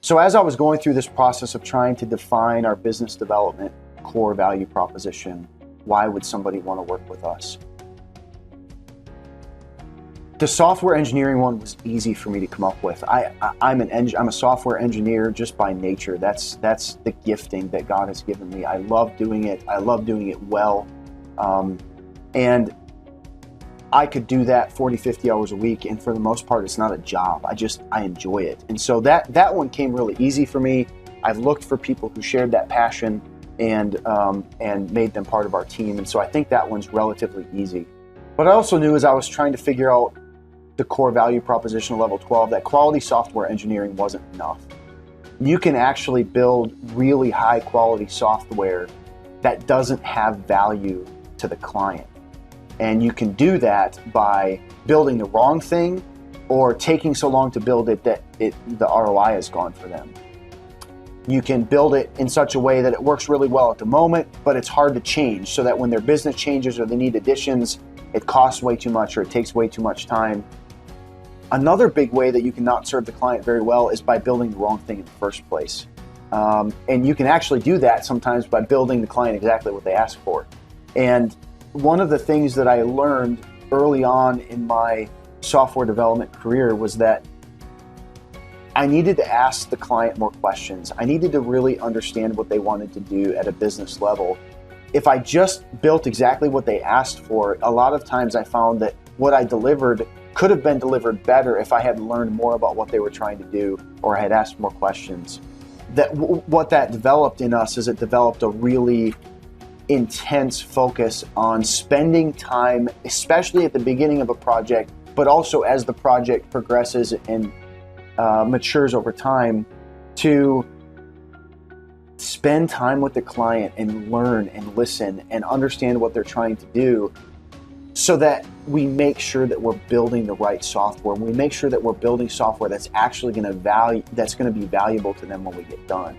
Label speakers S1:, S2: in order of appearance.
S1: So as I was going through this process of trying to define our business development core value proposition, why would somebody want to work with us? The software engineering one was easy for me to come up with. I'm a software engineer just by nature. That's the gifting that God has given me. I love doing it. I love doing it well. And I could do that 40, 50 hours a week. And for the most part, it's not a job. I enjoy it. And so that one came really easy for me. I've looked for people who shared that passion and made them part of our team. And so I think that one's relatively easy. But I also knew as I was trying to figure out the core value proposition of level 12, that quality software engineering wasn't enough. You can actually build really high quality software that doesn't have value to the client. And you can do that by building the wrong thing or taking so long to build it that the ROI is gone for them. You can build it in such a way that it works really well at the moment, but it's hard to change, so that when their business changes or they need additions, it costs way too much or it takes way too much time. Another big way that you can not serve the client very well is by building the wrong thing in the first place. And you can actually do that sometimes by building the client exactly what they ask for. And one of the things that I learned early on in my software development career was that I needed to ask the client more questions. I needed to really understand what they wanted to do at a business level. If I just built exactly what they asked for, a lot of times I found that what I delivered could have been delivered better if I had learned more about what they were trying to do or I had asked more questions. What that developed in us is it developed a really intense focus on spending time, especially at the beginning of a project, but also as the project progresses and matures over time, to spend time with the client and learn and listen and understand what they're trying to do, so that we make sure that we're building the right software. We make sure that we're building software that's actually going to be valuable to them when we get done.